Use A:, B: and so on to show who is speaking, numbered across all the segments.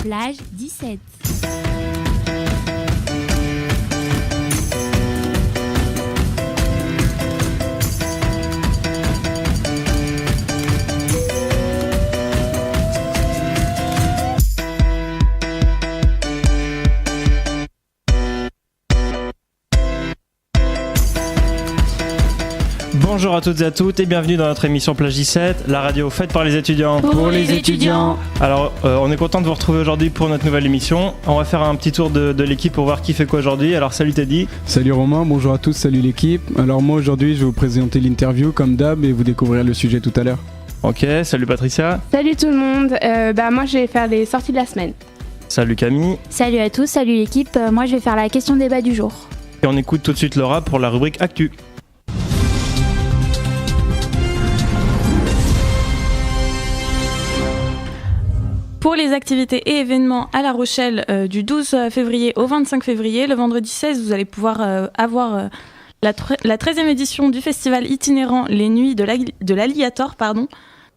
A: Plage 17.
B: Bonjour à toutes et à toutes et bienvenue dans notre émission Plage 17, la radio faite par les étudiants.
A: Pour les étudiants.
B: Alors, on est content de vous retrouver aujourd'hui pour notre nouvelle émission. On va faire un petit tour de l'équipe pour voir qui fait quoi aujourd'hui. Alors, salut Teddy.
C: Salut Romain, bonjour à tous, salut l'équipe. Alors moi aujourd'hui je vais vous présenter l'interview comme d'hab et vous découvrirez le sujet tout à l'heure.
B: Ok, salut Patricia.
D: Salut tout le monde, moi je vais faire les sorties de la semaine.
B: Salut Camille.
A: Salut à tous, salut l'équipe. Moi je vais faire la question débat du jour.
B: Et on écoute tout de suite Laura pour la rubrique Actu.
E: Pour les activités et événements à La Rochelle du 12 février au 25 février, le vendredi 16, vous allez pouvoir avoir la 13e édition du festival itinérant Les Nuits de l'Alligator.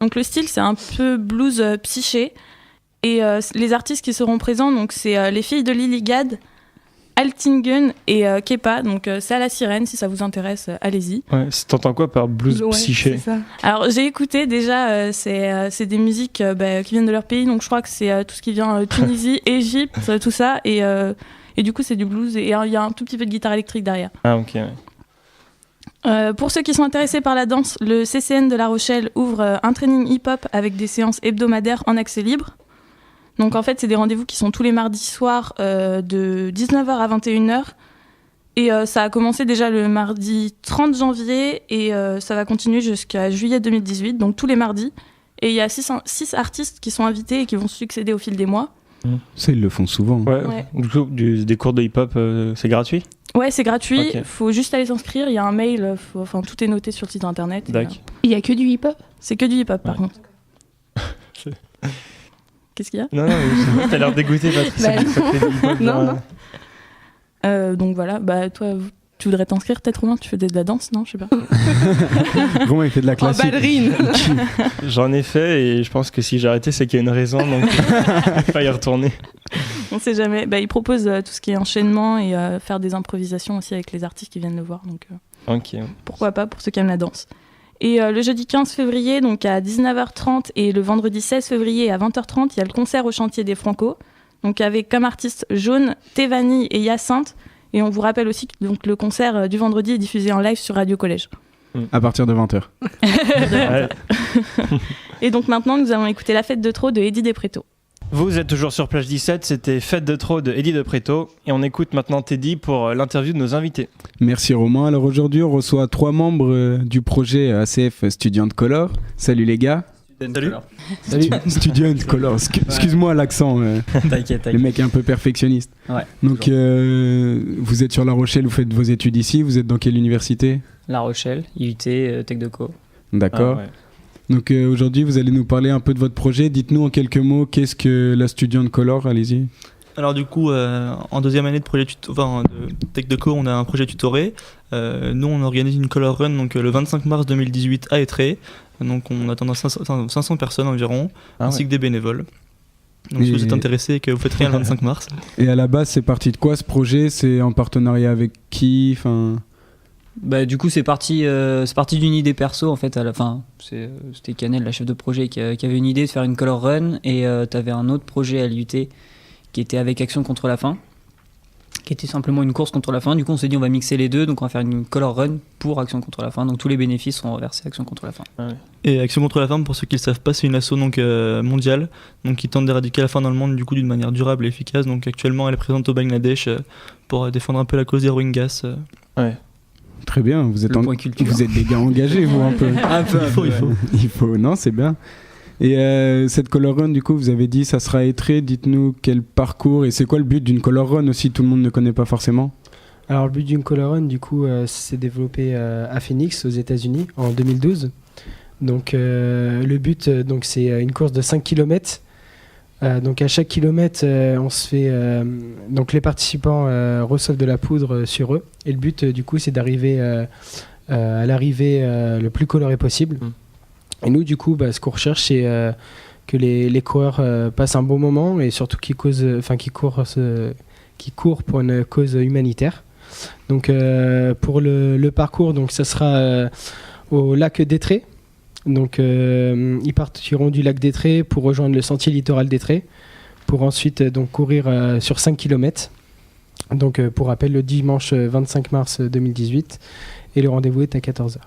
E: Donc le style, c'est un peu blues psyché. Et les artistes qui seront présents, donc, c'est les filles de Lily Gad, Altingen et Kepa, donc c'est à la Sirène, si ça vous intéresse, allez-y.
B: Ouais, t'entends quoi par blues psyché ?
D: C'est ça.
E: Alors j'ai écouté déjà, c'est des musiques qui viennent de leur pays, donc je crois que c'est tout ce qui vient Tunisie, Égypte, tout ça, et du coup c'est du blues, et il y a un tout petit peu de guitare électrique derrière.
B: Ah ok, ouais.
E: Pour ceux qui sont intéressés par la danse, le CCN de La Rochelle ouvre un training hip-hop avec des séances hebdomadaires en accès libre. Donc en fait, c'est des rendez-vous qui sont tous les mardis soirs de 19h à 21h. Et ça a commencé déjà le mardi 30 janvier et ça va continuer jusqu'à juillet 2018, donc tous les mardis. Et il y a 6 artistes qui sont invités et qui vont succéder au fil des mois.
C: Ça, ils le font souvent.
B: Ouais. Du coup, des cours de hip-hop, c'est gratuit ?
E: Ouais, c'est gratuit.
B: Ok.
E: Faut juste aller s'inscrire. Il y a un mail. Tout est noté sur le site internet.
B: D'accord.
D: Il y a que du hip-hop ?
E: C'est que du hip-hop, par
B: Ouais.
E: contre. Qu'est-ce qu'il y a ?
B: Non, mais t'as l'air dégoûté, Patricia.
D: Bah,
B: Ça fait du hip-hop,
D: non,
B: genre,
D: non.
E: Donc voilà, toi, tu voudrais t'inscrire peut-être, Romain ? Tu fais de la danse, non ? Je sais pas.
C: Romain il fait de la
D: Oh,
C: classique.
D: ballerine.
B: J'en ai fait et je pense que si j'ai arrêté, c'est qu'il y a une raison, donc il faut pas y retourner.
E: On sait jamais. Ils proposent tout ce qui est enchaînement et faire des improvisations aussi avec les artistes qui viennent le voir. Donc
B: Ok.
E: pourquoi pas pour ceux qui aiment la danse. Et le jeudi 15 février, donc à 19h30, et le vendredi 16 février à 20h30, il y a le concert au Chantier des Franco. Donc avec comme artistes Jaune, Tevani et Hyacinthe. Et on vous rappelle aussi que donc, le concert du vendredi est diffusé en live sur Radio Collège.
C: À partir de 20h.
B: Ouais.
E: Et donc maintenant, nous allons écouter La Fête de Trop de Eddie Depreto.
B: Vous êtes toujours sur Plage 17, c'était Fête de Trop de Eddie Depreto. Et on écoute maintenant Teddy pour l'interview de nos invités.
C: Merci Romain. Alors aujourd'hui on reçoit 3 membres du projet ACF Student Color. Salut les gars.
B: Salut.
C: Student Color. Excuse-moi l'accent.
F: T'inquiète.
C: Le mec est un peu perfectionniste.
F: Ouais.
C: Donc vous êtes sur La Rochelle, vous faites vos études ici. Vous êtes dans quelle université ?
F: La Rochelle, IUT, Tech de Co.
C: D'accord.
B: Ah, ouais.
C: Donc aujourd'hui vous allez nous parler un peu de votre projet. Dites-nous en quelques mots qu'est-ce que la Student Color. Allez-y.
G: Alors du coup, en deuxième année de projet de Tech de Co, on a un projet tutoré. Nous, on organise une color run donc le 25 mars 2018 à Étré. Donc on attend 500 personnes environ, ainsi que des bénévoles. Donc si vous êtes intéressé et que vous faites rien le 25 mars.
C: Et à la base, c'est parti de quoi ce projet ? C'est en partenariat avec qui ?
F: Du coup, c'est parti d'une idée perso en fait. À la fin, c'était Canel, la chef de projet, qui avait une idée de faire une color run, et t'avais un autre projet à l'IUT qui était avec Action contre la faim, qui était simplement une course contre la faim. Du coup, on s'est dit on va mixer les deux, donc on va faire une color run pour Action contre la faim. Donc tous les bénéfices sont reversés à Action contre la faim.
B: Ouais.
G: Et Action contre la faim, pour ceux qui ne le savent pas, c'est une asso mondiale, donc qui tente d'éradiquer la faim dans le monde du coup d'une manière durable et efficace. Donc actuellement, elle est présente au Bangladesh pour défendre un peu la cause des Rohingyas.
B: Ouais.
C: Très bien, vous êtes des gars engagés, vous, un peu. Il faut. Non, c'est bien. Et cette color run, du coup, vous avez dit ça sera Étré. Dites-nous quel parcours et c'est quoi le but d'une color run aussi, tout le monde ne connaît pas forcément.
H: Alors le but d'une color run, du coup, c'est développé à Phoenix, aux États-Unis, en 2012. Donc le but, donc, c'est une course de 5 km. Donc à chaque kilomètre, on se fait, donc les participants reçoivent de la poudre sur eux. Et le but, du coup, c'est d'arriver à l'arrivée le plus coloré possible. Et nous, du coup, ce qu'on recherche, c'est que les coureurs passent un bon moment et surtout qu'ils courent pour une cause humanitaire. Donc pour le parcours, donc ça sera au lac d'Étré. Donc ils partiront du lac d'Étré pour rejoindre le sentier littoral d'Étré, pour ensuite donc courir sur 5 km. Donc pour rappel, le dimanche 25 mars 2018, et le rendez-vous est à 14h.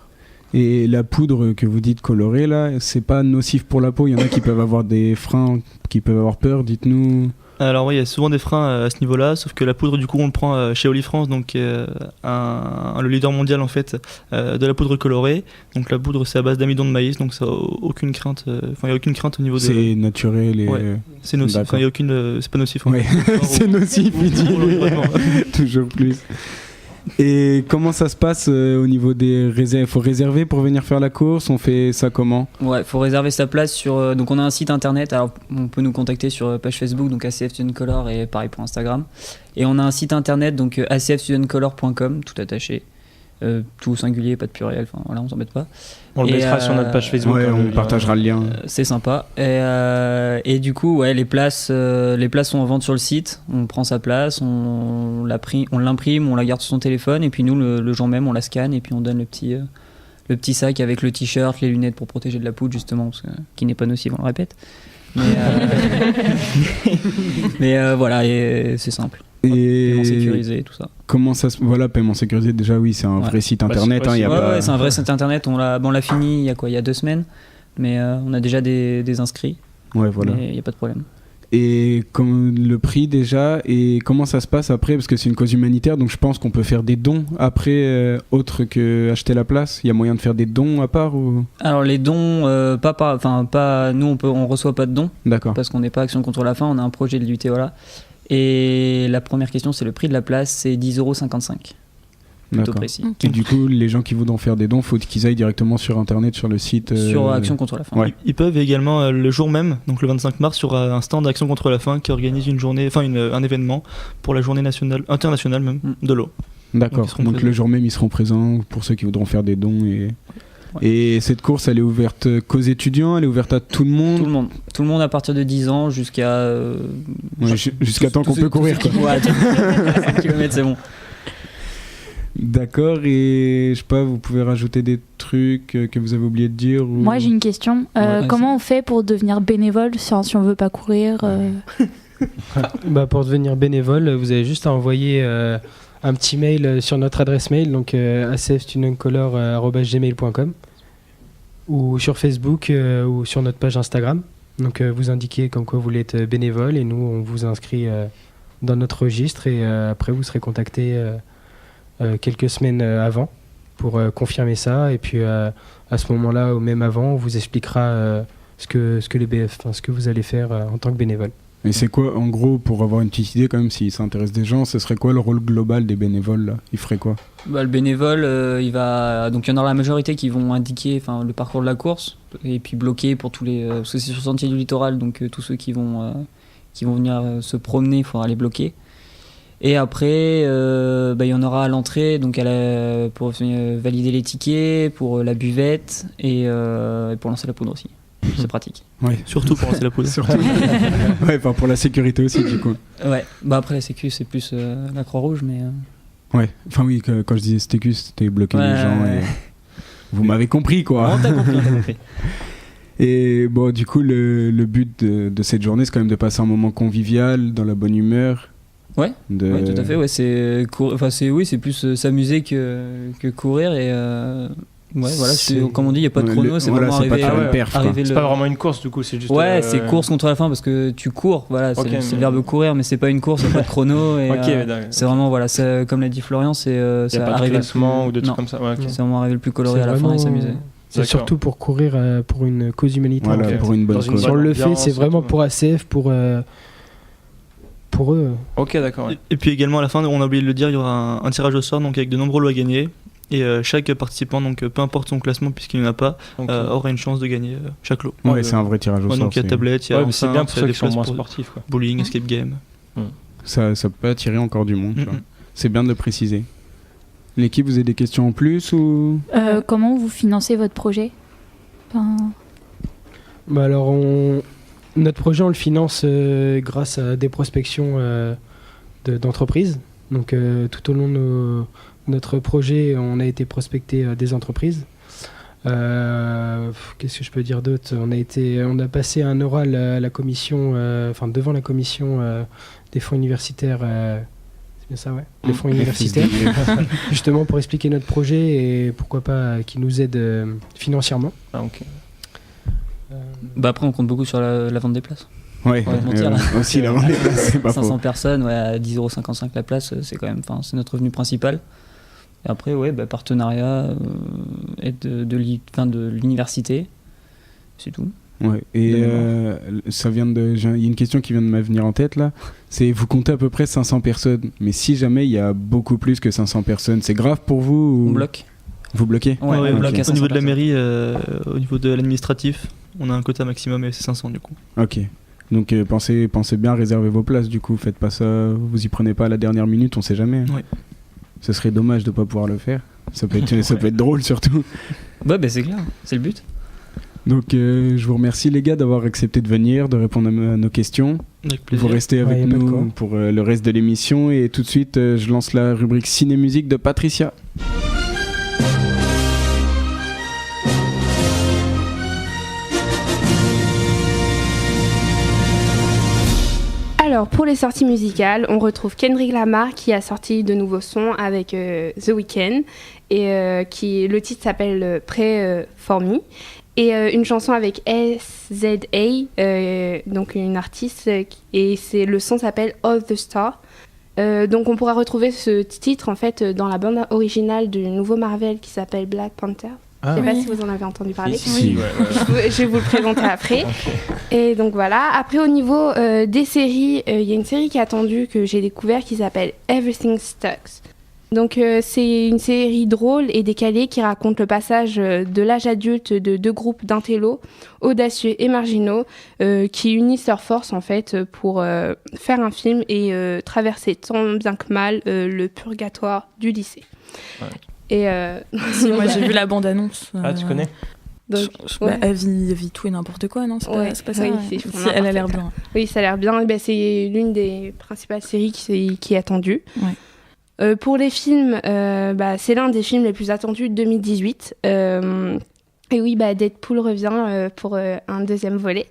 C: Et la poudre que vous dites colorée là, c'est pas nocif pour la peau? Il y en a qui peuvent avoir des freins, qui peuvent avoir peur, dites-nous.
G: Alors oui, il y a souvent des freins à ce niveau-là, sauf que la poudre, du coup, on le prend chez Olifrance, donc le leader mondial en fait de la poudre colorée. Donc la poudre, c'est à base d'amidon de maïs, donc ça a aucune crainte. Enfin, il y a aucune crainte au niveau de.
C: C'est naturel et.
G: Ouais, c'est nocif. Enfin, il y a aucune. C'est pas nocif.
C: Ouais. C'est nocif, il dit. Toujours plus. Et comment ça se passe au niveau des réserves? Il faut réserver pour venir faire la course? On fait ça comment?
F: Ouais, il faut réserver sa place sur. Donc on a un site internet, alors on peut nous contacter sur page Facebook, donc ACF Student Color, et pareil pour Instagram. Et on a un site internet, donc acfstudentcolor.com, tout attaché. Tout au singulier, pas de pluriel, enfin voilà, on s'embête pas.
B: On le mettra sur notre page Facebook.
C: Ouais, on partagera le lien.
F: C'est sympa. Et du coup, ouais, les places sont en vente sur le site. On prend sa place, on l'imprime, on la garde sur son téléphone, et puis nous, le jour même, on la scanne, et puis on donne le petit sac avec le t-shirt, les lunettes pour protéger de la poudre, justement, qui n'est pas nocive, on le répète. Mais voilà, et c'est simple.
C: Et
F: paiement sécurisé, tout ça.
C: Comment ça se... Voilà, paiement sécurisé, déjà oui, c'est un vrai site internet.
F: Ouais, c'est un vrai site internet, on l'a fini il y a 2 semaines, mais on a déjà des inscrits.
C: Ouais, voilà.
F: Il n'y a pas de problème.
C: Et comme le prix déjà, et comment ça se passe après, parce que c'est une cause humanitaire, donc je pense qu'on peut faire des dons après, autre que acheter la place. Il y a moyen de faire des dons à part ou...
F: Alors les dons, pas nous on reçoit pas de dons.
C: D'accord.
F: Parce qu'on n'est pas Action contre la faim, on a un projet de l'UTOLA. Et la première question, c'est le prix de la place, c'est 10,55 €. Plutôt précis.
C: Et du coup, les gens qui voudront faire des dons, faut qu'ils aillent directement sur internet, sur le site.
F: Sur Action contre la faim.
C: Ouais.
G: Ils peuvent également le jour même, donc le 25 mars, sur un stand d'Action contre la faim qui organise une journée, un événement pour la journée internationale même de l'eau.
C: D'accord. Donc le jour même, ils seront présents pour ceux qui voudront faire des dons et. Ouais. Et cette course, elle est ouverte qu'aux étudiants, elle est ouverte à tout le monde?
F: Tout le monde à partir de 10 ans jusqu'à...
C: jusqu'à temps qu'on peut courir.
F: Ouais, 5 km, c'est bon.
C: D'accord, et je sais pas, vous pouvez rajouter des trucs que vous avez oublié de dire ou...
A: Moi j'ai une question, comment on fait pour devenir bénévole si on veut pas courir
H: Pour devenir bénévole, vous avez juste à envoyer un petit mail sur notre adresse mail, donc acfstudentcolor@gmail.com, ou sur Facebook ou sur notre page Instagram. Donc vous indiquez comme quoi vous voulez être bénévole, et nous on vous inscrit dans notre registre, et après vous serez contacté quelques semaines avant pour confirmer ça, et puis à ce moment-là, ou même avant, on vous expliquera ce que vous allez faire en tant que bénévole.
C: Et c'est quoi, en gros, pour avoir une petite idée quand même, si ça intéresse des gens, ce serait quoi le rôle global des bénévoles là? Ils feraient quoi?
F: Le bénévole, donc il y en aura la majorité qui vont indiquer le parcours de la course, et puis bloquer pour tous les... parce que c'est sur le sentier du littoral, donc tous ceux qui vont venir se promener, il faudra les bloquer. Et après, il y en aura à l'entrée, donc pour valider les tickets, pour la buvette, et pour lancer la poudre aussi. C'est pratique.
C: Ouais.
G: Surtout pour lancer la poudre.
C: Ouais, pour la sécurité aussi, du coup.
F: Ouais, après la sécu, c'est plus la Croix-Rouge, mais...
C: Ouais, enfin oui, quand je disais sécu, c'était bloquer les gens. Et... Vous m'avez compris, quoi.
F: On t'a compris.
C: Et bon, du coup, le but de cette journée, c'est quand même de passer un moment convivial, dans la bonne humeur.
F: Ouais, ouais, tout à fait. Ouais, c'est plus s'amuser que courir, et ouais, voilà, comme on dit, il n'y a pas de chrono, c'est vraiment arriver.
B: C'est pas vraiment une course, du coup, c'est juste.
F: Ouais, c'est course contre la fin parce que tu cours, voilà, c'est le verbe courir, mais c'est pas une course, il n'y a pas de chrono. Et, c'est vraiment, voilà, comme l'a dit Florian, c'est.
B: Il n'y a pas de classement ou de trucs comme ça. Ouais,
F: c'est vraiment arriver le plus coloré à la fin et s'amuser.
H: C'est surtout pour courir pour une cause humanitaire.
C: Voilà, pour une bonne cause.
H: On le fait, c'est vraiment pour ACF, pour eux.
B: Ok, d'accord. Ouais.
G: Et puis également à la fin, on a oublié de le dire, il y aura un tirage au sort, donc avec de nombreux lots à gagner. Et chaque participant, donc peu importe son classement puisqu'il n'y en a pas, aura une chance de gagner chaque lot.
C: Ouais, c'est un vrai tirage au sort.
G: Donc il y a tablette, il y a
B: c'est bien pour ceux qui sont moins sportifs.
G: Bowling, escape game.
C: Ça peut attirer encore du monde. C'est bien de le préciser. L'équipe, vous avez des questions en plus ou
A: comment vous financez votre projet?
H: Alors Notre projet, on le finance grâce à des prospections d'entreprises. Donc tout au long de notre projet, on a été prospecté des entreprises. Qu'est-ce que je peux dire d'autre ? On a passé un oral à la commission, devant la commission des fonds universitaires. C'est bien ça, ouais. Les fonds universitaires, justement pour expliquer notre projet et pourquoi pas qu'ils nous aident financièrement.
B: Ah, ok.
F: Après, on compte beaucoup sur la vente des places.
C: Ouais, aussi la vente des places, c'est pas
F: 500
C: faux.
F: personnes, à 10,55€ la place, c'est quand même, c'est notre revenu principal. Et après, partenariat et de l'université, c'est tout.
C: Ouais. Et ça vient il y a une question qui vient de me venir en tête là. C'est vous comptez à peu près 500 personnes, mais si jamais il y a beaucoup plus que 500 personnes, c'est grave pour vous ou...
F: On bloque.
C: Vous bloquez ?
F: Ouais, on bloque à 500
G: Au niveau de la
F: personnes.
G: mairie, au niveau de l'administratif, on a un quota maximum et c'est 500 du coup.
C: Ok. Donc pensez bien à réserver vos places du coup. Faites pas ça, vous y prenez pas à la dernière minute, on sait jamais.
G: Oui.
C: Ce serait dommage de pas pouvoir le faire. Ça peut être drôle surtout.
F: C'est clair, c'est le but.
C: Donc je vous remercie les gars d'avoir accepté de venir, de répondre à nos questions.
G: Avec plaisir.
C: Vous restez avec nous pour le reste de l'émission et tout de suite je lance la rubrique ciné-musique de Patricia.
D: Alors, pour les sorties musicales, on retrouve Kendrick Lamar qui a sorti de nouveaux sons avec The Weeknd et le titre s'appelle Pray For Me et une chanson avec SZA, donc une artiste et le son s'appelle All the Star. Donc on pourra retrouver ce titre en fait dans la bande originale du nouveau Marvel qui s'appelle Black Panther. Je ne sais pas si vous en avez entendu parler.
C: Si.
D: Je vais vous le présenter après. Et donc voilà. Après, au niveau des séries, il y a une série qui est attendue que j'ai découverte qui s'appelle Everything Sucks. Donc c'est une série drôle et décalée qui raconte le passage de l'âge adulte de deux groupes d'intellos, audacieux et marginaux, qui unissent leurs forces en fait pour faire un film et traverser tant bien que mal le purgatoire du lycée.
B: Ouais.
D: Et
E: moi j'ai vu la bande-annonce.
B: Ah, tu connais ?
D: Donc,
E: elle vit tout et n'importe quoi, non ? C'est pas ça.
D: Oui,
E: elle a l'air bien.
D: Oui, ça a l'air bien. C'est l'une des principales séries qui est attendue.
E: Ouais.
D: Pour les films, c'est l'un des films les plus attendus de 2018. Et oui, Deadpool revient pour un deuxième volet.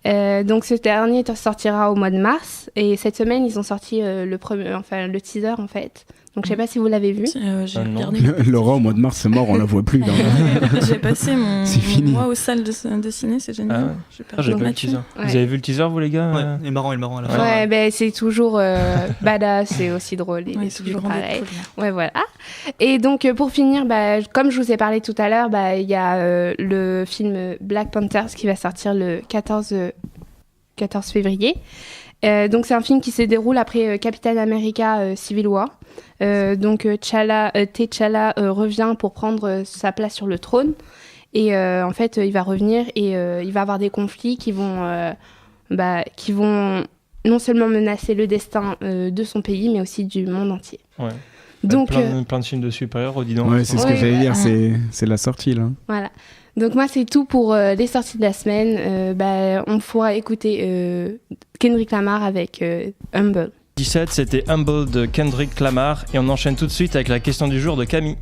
D: Donc ce dernier sortira au mois de mars. Et cette semaine, ils ont sorti le teaser en fait. Donc je sais pas si vous l'avez vu.
E: J'ai regardé.
C: Laura au mois de mars c'est mort, on la voit plus là.
E: J'ai passé mon mois aux salles de ciné, c'est génial.
B: J'ai pas vu le teaser. Ouais. Vous avez vu le teaser vous les gars ?
G: Ouais, il est marrant à la fin.
D: Ouais, c'est toujours badass, c'est aussi drôle et c'est toujours pareil. Ouais, voilà. Et donc pour finir, comme je vous ai parlé tout à l'heure, il y a le film Black Panther qui va sortir le 14 février. Donc c'est un film qui se déroule après Captain America Civil War. Donc T'Challa revient pour prendre sa place sur le trône et en fait il va revenir et il va avoir des conflits qui vont non seulement menacer le destin de son pays mais aussi du monde entier. Ouais.
B: Donc plein de films de super-héros, dis donc.
C: Ouais, c'est ce que j'allais dire, c'est la sortie là.
D: Voilà. Donc moi c'est tout pour les sorties de la semaine. On pourra écouter Kendrick Lamar avec Humble.
B: 17, c'était Humble de Kendrick Lamar et on enchaîne tout de suite avec la question du jour de Camille.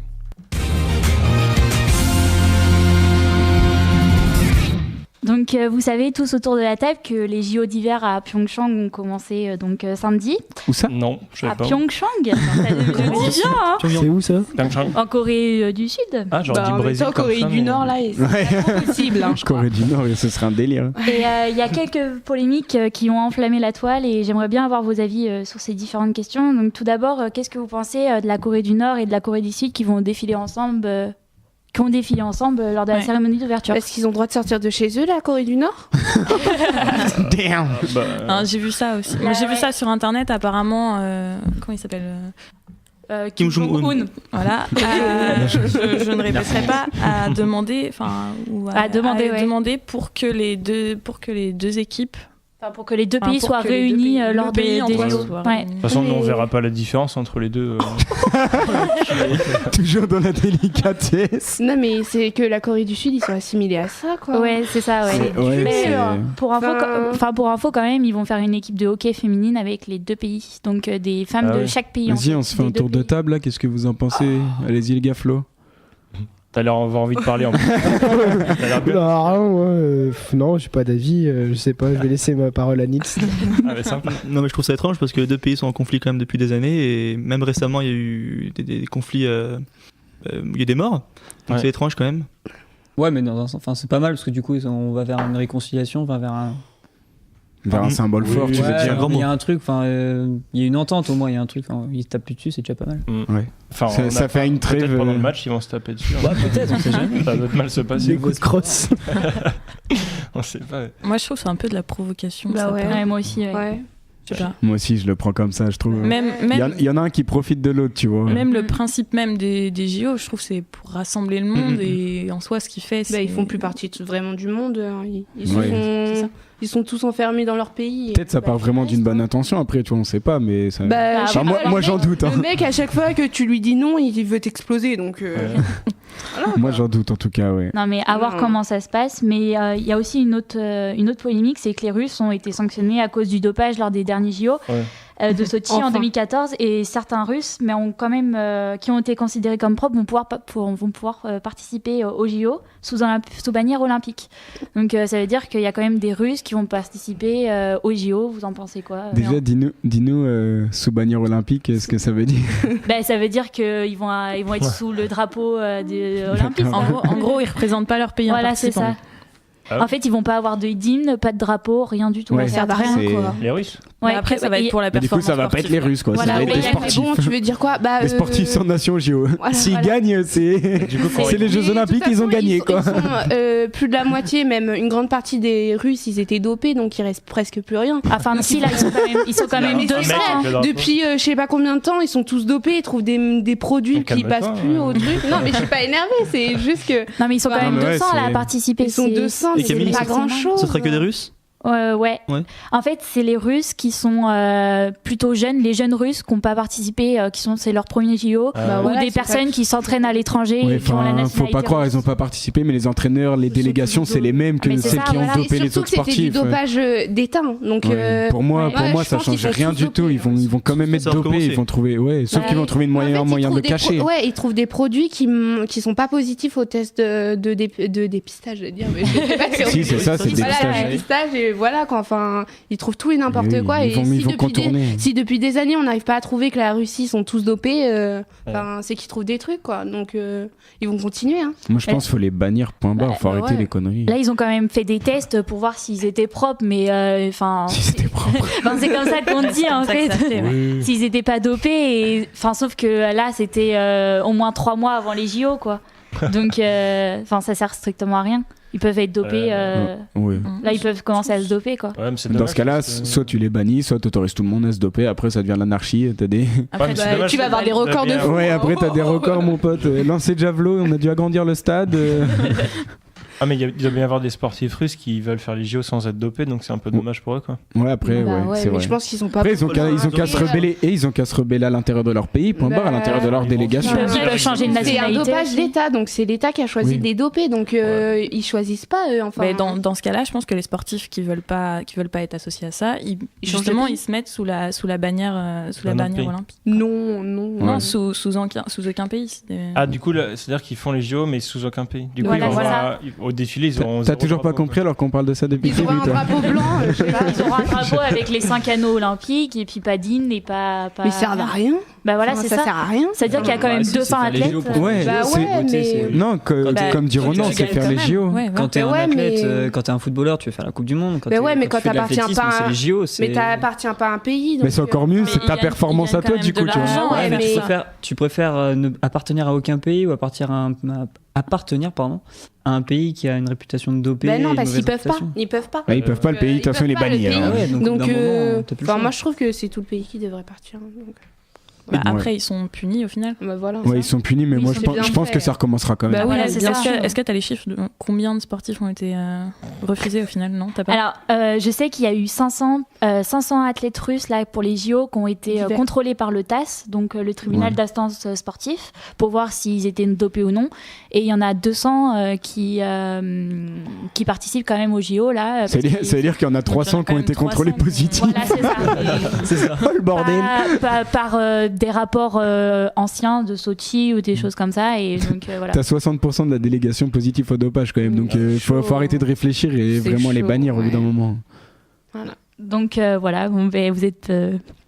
A: Donc vous savez tous autour de la table que les JO d'hiver à Pyeongchang ont commencé samedi.
C: Où ça ?
B: Non, je sais pas.
A: À Pyeongchang.
H: C'est où ça ?
B: Pyeongchang.
A: En Corée du Sud.
B: Ah, j'aurais dit Brésil.
D: En Corée du Nord là, c'est impossible. Je crois.
C: Corée du Nord, ce serait un délire.
A: Et il y a quelques polémiques qui ont enflammé la toile et j'aimerais bien avoir vos avis sur ces différentes questions. Donc tout d'abord, qu'est-ce que vous pensez de la Corée du Nord et de la Corée du Sud qui vont défiler ensemble lors de la cérémonie d'ouverture?
D: Est-ce qu'ils ont le droit de sortir de chez eux, la Corée du Nord?
C: Damn.
E: Non, j'ai vu ça aussi. J'ai vu ça sur internet, apparemment. Comment il s'appelle
G: Kim Jong-un.
E: Voilà. Je ne répéterai pas à demander, demander pour que les deux équipes
A: Enfin, pour que les deux pays soient réunis lors des JO.
B: De toute façon, on verra pas la différence entre les deux.
C: Toujours dans la délicatesse.
D: Non, mais c'est que la Corée du Sud, ils sont assimilés à ça, quoi.
A: Ouais, c'est ça, ouais. Mais pour info, quand même, ils vont faire une équipe de hockey féminine avec les deux pays. Donc, des femmes de chaque pays.
C: Vas-y, on se fait un tour de table, là. Qu'est-ce que vous en pensez ? Allez-y, les gars, Flo.
B: T'as l'air avoir envie de parler en plus.
H: Non, j'ai pas d'avis. Je sais pas, je vais laisser ma parole à Nils.
G: Non, mais je trouve ça étrange parce que les deux pays sont en conflit quand même depuis des années et même récemment il y a eu des conflits, il y a des morts. Donc c'est étrange quand même.
F: Ouais, mais dans un sens, c'est pas mal parce que du coup on va vers une réconciliation, on va vers
C: un symbole fort, tu veux dire.
F: Il y a un truc, il y a une entente au moins, il y a un truc, ils se tapent plus dessus, c'est déjà pas mal.
C: Ouais. Enfin, ça fait une trêve.
B: Peut-être pendant le match, ils vont se taper dessus.
F: Peut-être, on sait jamais.
B: Ça va mal se passer.
H: Des grosses crosses.
B: On sait pas.
E: Moi, je trouve que c'est un peu de la provocation.
D: Bah ouais.
A: Moi aussi, ouais.
C: Moi aussi, je le prends comme ça, je trouve. Il y en a un qui profite de l'autre, tu vois.
E: Même le principe même des JO, je trouve, c'est pour rassembler le monde et en soi, ce qu'il fait,
D: ils font plus partie vraiment du monde. Ils sont tous enfermés dans leur pays.
C: Peut-être ça part vraiment d'une bonne intention. Après, tu vois, on sait pas, mais ça. Moi, j'en doute.
D: Le mec, à chaque fois que tu lui dis non, il veut t'exploser, donc.
C: Moi, j'en doute en tout cas, ouais.
A: Non, mais à voir comment ça se passe. Mais il y a aussi une autre polémique, c'est que les Russes ont été sanctionnés à cause du dopage lors des derniers JO. De Sochi en 2014, et certains Russes, mais qui ont été considérés comme propres, vont pouvoir participer aux JO sous bannière olympique. Donc ça veut dire qu'il y a quand même des Russes qui vont participer aux JO. Vous en pensez quoi?
C: Déjà, dis-nous sous bannière olympique, ce que ça veut dire.
A: Ça veut dire qu'ils vont être sous le drapeau olympique.
E: En gros, ils représentent pas leur pays.
A: Voilà, c'est ça. En fait, ils vont pas avoir de hymne, pas de drapeau, rien du tout.
C: Ouais,
A: ça sert à rien, quoi.
B: Les Russes.
E: Ouais, après, ça va être pour la performance.
C: Du coup, ça va pas être les Russes, quoi.
A: Voilà,
C: ça va être les sportifs.
D: Bon, tu veux dire quoi?
C: Les sportifs sans nation JO. S'ils gagnent, c'est les Jeux Olympiques, ils ont gagné, quoi.
D: Plus de la moitié, même une grande partie des Russes, ils étaient dopés, donc il reste presque plus rien.
A: Enfin, si, là, ils sont quand même 200.
D: Depuis je sais pas combien de temps, ils sont tous dopés, ils trouvent des produits qui passent plus au truc. Non, mais je suis pas énervée, c'est juste que.
A: Non, mais ils sont quand même 200 à participer.
D: Ils sont 200, mais c'est pas grand chose.
G: Ce serait que des Russes?
A: Ouais. En fait, c'est les Russes qui sont plutôt jeunes, les jeunes Russes qui n'ont pas participé, c'est leur premier JO, ou des personnes qui s'entraînent à l'étranger et qui ont la nationalité.
C: Faut pas croire, ils n'ont pas participé, mais les entraîneurs, les délégations, c'est les mêmes que celles qui ont dopé les autres sportifs.
D: C'était du dopage d'État. Donc
C: pour moi, ça change rien du tout. Ils vont quand même être dopés, ils vont trouver, sauf qu'ils vont trouver un moyen de cacher.
D: Ouais, ils trouvent des produits qui sont pas positifs au test de dépistage, je veux dire.
C: Si, c'est ça, c'est
D: dépistage. Voilà quoi, enfin ils trouvent tout et n'importe quoi, et si depuis des années on n'arrive pas à trouver que la Russie sont tous dopés, c'est qu'ils trouvent des trucs quoi, donc ils vont continuer.
C: Moi je pense qu'il faut les bannir, point barre, faut arrêter les conneries.
A: Là ils ont quand même fait des tests pour voir s'ils étaient propres, mais
C: s'ils étaient propres.
A: C'est comme ça qu'on dit en fait, s'ils étaient pas dopés, et sauf que là c'était au moins 3 mois avant les JO quoi, donc ça sert strictement à rien. Ils peuvent être dopés. Là, ils peuvent commencer à se doper, quoi.
B: Ouais,
C: dans ce cas-là, soit tu les bannis, soit tu autorises tout le monde à se doper. Après, ça devient l'anarchie.
E: Après, tu vas avoir des records de fou.
C: Ouais, après, t'as des records, mon pote. Lancer de javelot, on a dû agrandir le stade.
B: Mais il doit bien y avoir des sportifs russes qui veulent faire les JO sans être dopés, donc c'est un peu dommage pour eux, quoi.
C: Ouais, après, c'est vrai.
D: Je pense qu'ils sont pas.
C: Après, ils ont qu'à se rebeller, et ils ont qu'à se rebeller à l'intérieur de leur pays, point barre, à l'intérieur de leur délégation.
A: Ils peuvent changer de nationalité.
D: C'est un dopage d'État, donc c'est l'État qui a choisi de les doper, donc ils choisissent pas eux. Enfin.
E: Mais dans ce cas-là, je pense que les sportifs qui veulent pas être associés à ça, ils se mettent sous la bannière olympique.
D: Non.
E: Sous aucun pays.
B: Du coup, c'est-à-dire qu'ils font les JO, mais sous aucun pays. Du coup, au défilé, ils auront.
C: T'as toujours pas compris alors qu'on parle de ça depuis le début.
D: Ils auront un drapeau blanc.
A: Ils auront un drapeau avec les 5 anneaux olympiques et puis pas d'hymne et pas.
D: Mais ça sert à rien.
A: C'est ça.
D: Ça sert à rien.
A: C'est-à-dire qu'il y a quand même 200 athlètes.
C: Non, comme dit Ronan, c'est faire les JO.
F: Quand t'es un athlète, quand t'es un footballeur, tu veux faire la Coupe du Monde.
D: Mais quand t'appartiens pas
F: à
D: mais t'appartiens pas à un pays.
C: Mais c'est encore mieux, c'est ta performance à toi du coup.
F: Tu préfères ne appartenir à aucun pays ou appartenir à un pays qui a une réputation de dopé.
D: Non, parce qu'ils peuvent pas. Ils peuvent pas.
C: Ils peuvent pas, le pays, de toute façon, il est banni.
D: Donc, moi, je trouve que c'est tout le pays qui devrait partir.
E: Après, ils sont punis au final.
D: Bah voilà.
C: Ouais, ils sont punis, mais moi je pense que ça recommencera quand même.
E: Bah
A: voilà,
E: c'est
A: bien
E: ça.
A: sûr.
E: Est-ce que tu as les chiffres de combien de sportifs ont été refusés au final? Non, t'as pas?
A: Alors, je sais qu'il y a eu 500 athlètes russes là, pour les JO qui ont été contrôlés par le TAS, donc le tribunal d'instance sportif, pour voir s'ils étaient dopés ou non. Et il y en a 200 qui participent quand même aux JO. Là,
C: ça veut dire qu'il y en a 300 qui ont été contrôlés positifs.
A: Voilà, c'est ça.
F: C'est ça.
C: Oh, le bordel.
A: Par des rapports anciens de Sochi ou des choses comme ça. Et donc, voilà.
C: T'as 60% de la délégation positive au dopage quand même, donc faut arrêter de réfléchir et vraiment les bannir au bout d'un moment.
D: Voilà.
A: Donc voilà, vous êtes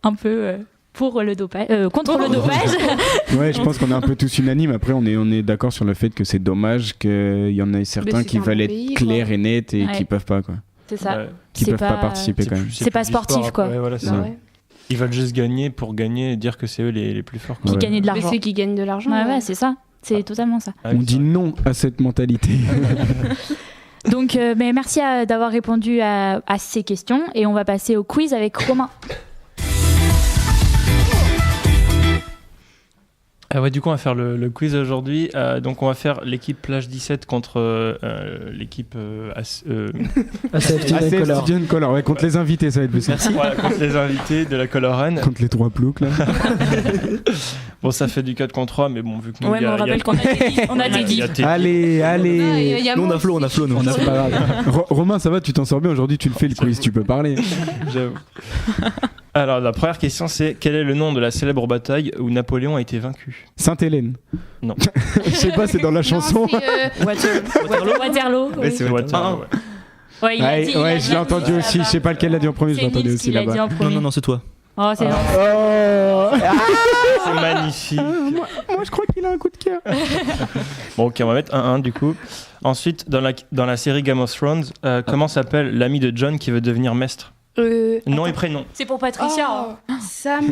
A: un peu pour le dopage, contre le dopage.
C: Ouais, je pense qu'on est un peu tous unanimes. Après, on est d'accord sur le fait que c'est dommage qu'il y en ait certains qui veulent être clairs et nets et qui peuvent pas, quoi.
A: C'est ça.
C: Qui peuvent pas participer quand même.
A: C'est pas sportif, quoi.
B: Ouais, voilà, ça. Ils veulent juste gagner pour gagner et dire que c'est eux les plus forts.
A: Qui gagnent de l'argent.
D: Mais c'est qui gagnent de l'argent.
A: Ouais, c'est ça. C'est totalement ça.
C: On dit non à cette mentalité.
A: Donc, mais merci d'avoir répondu à ces questions et on va passer au quiz avec Romain.
B: Ouais, du coup, on va faire le quiz aujourd'hui. Donc, on va faire l'équipe Plage 17 contre l'équipe
C: Student Color. Ouais, contre les invités, ça va être plus
B: simple. Voilà, contre les invités de la Color Run.
C: Contre les 3 ploucs, là.
B: Bon, ça fait du 4 contre 3, mais bon, vu que nous,
E: on rappelle qu'on a dit.
C: Allez.
G: Nous, on a Flo.
C: C'est pas grave. Romain, ça va, tu t'en sors bien. Aujourd'hui, tu le fais le quiz, tu peux parler.
B: J'avoue. Alors, la première question, c'est quel est le nom de la célèbre bataille où Napoléon a été vaincu?
C: Sainte-Hélène.
B: Non.
C: Je sais pas, c'est dans la chanson.
A: Waterloo.
B: Oui, c'est Waterloo.
A: Ouais,
C: je l'ai entendu aussi. Je sais pas lequel l'a dit en premier, je l'ai entendu aussi là-bas.
G: Non, c'est toi.
A: Oh, c'est
B: c'est magnifique.
C: Moi, je crois qu'il a un coup de cœur.
B: Bon, ok, on va mettre 1-1 du coup. Ensuite, dans la série Game of Thrones, comment s'appelle l'ami de Jon qui veut devenir maître? Nom et prénom.
A: C'est pour Patricia.
D: Sam.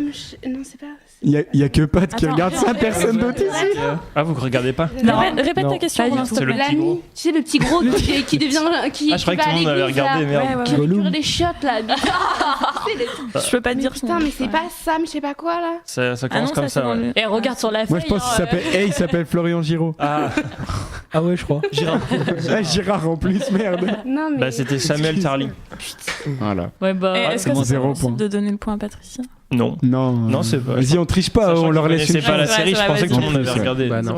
D: Non, c'est pas.
C: Il y a que Pat qui regarde ça, personne d'autre ici.
B: Ah, vous regardez pas?
E: Non. Répète ta question.
B: C'est le petit gros.
D: Tu sais, le petit gros qui devient.
B: Je croyais que tout le monde avait regardé, merde.
D: Qui récupère des chiottes là.
E: Je peux pas dire.
D: Putain, mais c'est pas Sam, je sais pas quoi là.
B: Ça commence comme ça.
A: Et regarde sur la feuille.
C: Moi, je pense qu'il s'appelle Florian Giraud.
H: Ah ouais, je crois.
C: Girard en plus, merde.
D: Non, mais.
B: Bah, c'était Samuel Tarly.
C: Voilà.
A: Ouais, bah.
E: Est-ce que c'est possible de donner le point à Patricia?
B: Non, c'est pas.
C: Vas-y, on triche pas, on leur laisse une
B: chance. C'est pas la série, je pensais que tout le monde avait regardé.
C: Bah, non.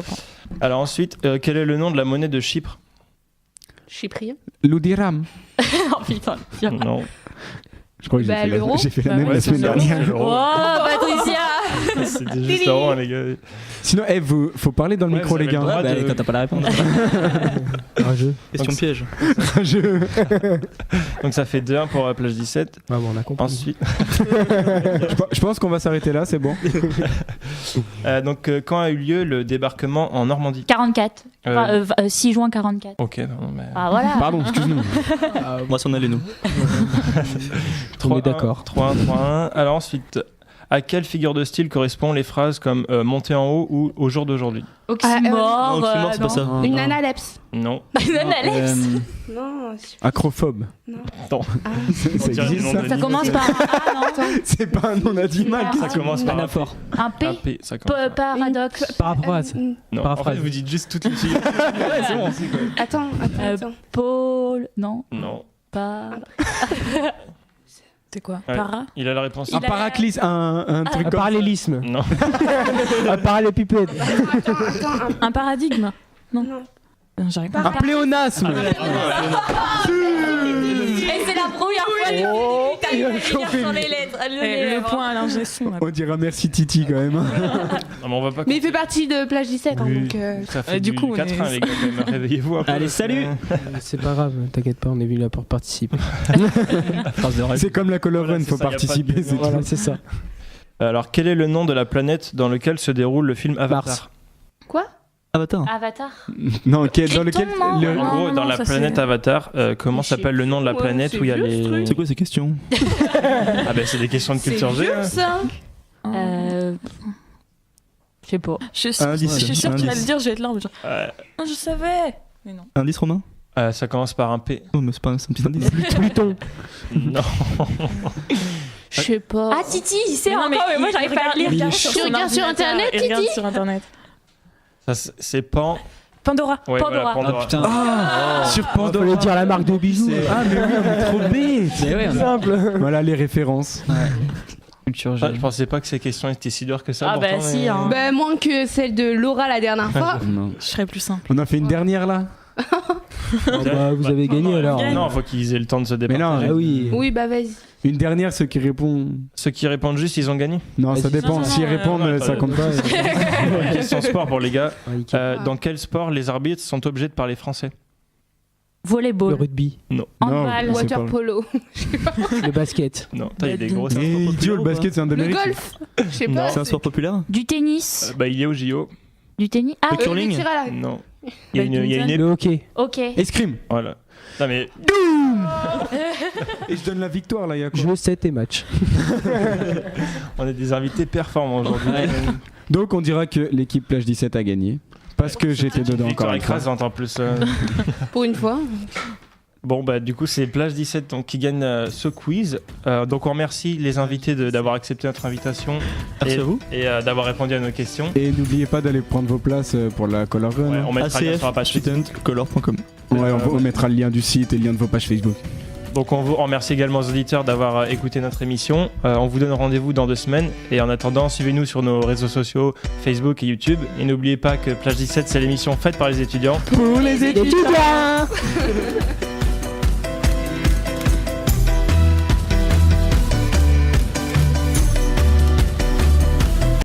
B: Alors ensuite, quel est le nom de la monnaie de Chypre?
D: Chyprien.
C: L'Oudiram.
A: Oh putain.
B: Non.
C: Je crois que j'ai fait la même la semaine dernière.
A: Oh, Patricia.
B: C'était juste avant, les gars.
C: Sinon, faut parler dans le micro, les gars.
F: Quand t'as pas la réponse.
C: Un jeu.
G: Question piège.
C: Un jeu.
B: Donc ça fait 2-1 pour Plage 17.
H: Ah bon, on a compris.
B: Ensuite.
C: Je pense qu'on va s'arrêter là, c'est bon.
B: Donc quand a eu lieu le débarquement en Normandie?
A: 44. 6 juin 44.
B: Ok, non, mais.
A: Ah voilà.
C: Pardon, excuse-nous.
G: Moi, c'en allait nous.
H: On est d'accord.
B: 3-1. Alors ensuite, à quelle figure de style correspondent les phrases comme monter en haut ou au jour d'aujourd'hui?
A: Oxymore.
G: Oxymore, c'est pas ça.
D: Une analepse.
B: Non.
A: Une analepse.
D: Non.
C: Acrophobe.
D: Non.
C: Ça existe, ça.
A: Ça commence par un A, non?
C: C'est pas un nom d'animal.
B: Ça commence par
F: Anaphore.
A: Un P.
B: Un P, ça commence par.
A: Paradoxe.
H: Paraphrase.
B: Non, en
H: Paraphrase.
B: fait, vous dites juste toutes les filles. Ouais, c'est bon, c'est quoi.
D: Attends.
A: Paul. Non.
B: Non.
A: Pas.
E: C'est quoi?
B: Ouais,
E: Para?
B: il a la réponse.
C: Un paraclise, un truc
H: Un
C: comme
H: parallélisme.
B: Non.
H: Un parallépipède.
D: Attends.
E: Un paradigme? Non. J'arrive pas.
C: un pléonasme.
A: Et c'est la première fois depuis que
C: il a
A: t'as
C: chauffé,
A: sur
C: lui.
A: les lettres.
E: Le point à l'ingé son.
C: On dira merci Titi quand même.
B: Non, mais on va pas.
D: Mais il fait partie de Plage 17,
B: Oui.
D: donc.
B: Ça fait
E: Du
B: du
E: coup, on
B: 4-1,
E: est-
B: les gars, quand même. Réveillez-vous un peu.
F: Allez, salut.
H: C'est pas grave, t'inquiète pas, on est venu là pour participer.
C: C'est comme la Color
B: Voilà,
C: Run,
B: c'est
C: faut
B: ça, y a
C: participer.
B: pas de-
C: c'est
H: Voilà,
C: tout.
H: c'est ça.
B: Alors, quel est le nom de la planète dans lequel se déroule le film Avatar?
H: Mars.
D: Quoi?
G: Avatar.
A: Avatar.
C: Non, dans
A: Krypton,
C: lequel
A: non,
B: En
A: non.
B: gros, dans la
E: ça,
B: planète
E: c'est-
B: Avatar, comment s'appelle le nom de la planète où il y a les.
G: C'est quoi ces questions?
B: Ah, ben c'est des questions de culture G. hein.
D: ça.
A: Je sais pas.
E: Je suis sûre que tu vas le dire, je vais être là. Genre, non, je savais. Mais non.
G: Indice, Romain?
B: Ça commence par un P.
G: Oh, mais c'est pas un petit indice.
H: Pluton.
B: Non.
D: Je sais pas.
A: Ah, Titi, il sait encore, mais moi, j'arrive pas à le lire.
D: Tu regardes sur Internet, Titi?
E: Regarde sur Internet.
B: Ça, c'est
E: Pandora.
B: Ouais,
A: Pandora.
B: voilà, Pandora.
F: Ah putain.
C: Sur Pandora.
H: Fallait dire la marque de bijoux.
C: Ah, mais oui, on est trop bête.
F: Mais ouais,
H: Simple.
C: Voilà les références.
F: culture
B: Ah, je pensais pas que ces questions étaient si dures que ça.
A: Ah,
B: pourtant,
A: bah si,
B: mais-
A: hein.
D: Bah, moins que celle de Laura la dernière fois.
C: Non.
E: Je serais plus simple.
C: On a fait une dernière là.
H: Vous avez gagné alors.
B: Non, faut qu'ils aient le temps de se
C: Mais
B: départager.
C: non,
H: Ah oui.
D: Oui, bah vas-y.
C: une dernière, ceux qui répondent.
B: Ceux qui répondent juste, ils ont gagné.
C: Non, ça
H: Vas-y.
C: dépend.
E: Non,
C: S'ils
E: non,
C: répondent,
B: non,
C: ça compte pas.
B: Question sport pour les gars.
H: Ah,
B: Dans quel sport les arbitres sont obligés de parler français?
H: Le
A: Volleyball.
H: rugby,
A: Handball.
C: Non, c'est
D: Water
C: pas-
D: polo.
H: le basket.
B: Non, il y a des grosses.
C: Et idiot, le basket, c'est un
D: Le
C: d'Amérique.
D: golf. Je sais
B: Non.
D: pas.
G: C'est un sport populaire?
A: Du tennis.
B: Bah, il est au JO.
A: Du tennis. Ah,
G: Le curling?
D: Le tir à l'arc.
B: Non. Il y a une
E: Badminton.
B: époque.
H: Le hockey.
A: ok.
C: Escrime.
B: Voilà. Non, mais
C: Et je donne la victoire là, il y a quoi?
H: Jeu 7 et match.
B: on a des invités performants aujourd'hui.
C: Donc on dira que l'équipe Plage 17 a gagné. Parce que j'étais dedans encore
B: Victoire
C: une fois.
B: écrasante en plus.
D: Pour une fois.
B: Bon, bah, du coup, c'est Plage 17 donc, qui gagne ce quiz. Donc, on remercie les invités d'avoir accepté notre invitation.
G: Merci
B: et,
G: à vous.
B: Et d'avoir répondu à nos questions.
C: Et n'oubliez pas d'aller prendre vos places pour la Color Run.
B: Ouais,
C: hein.
B: on mettra le lien sur la page Facebook.
G: ACFstudentcolor.com.
C: Ouais, on mettra le lien du site et le lien de vos pages Facebook.
B: Donc, on vous remercie également aux auditeurs d'avoir écouté notre émission. On vous donne rendez-vous dans 2 semaines. Et en attendant, suivez-nous sur nos réseaux sociaux, Facebook et YouTube. Et n'oubliez pas que Plage 17, c'est l'émission faite par les étudiants.
H: Pour les étudiants.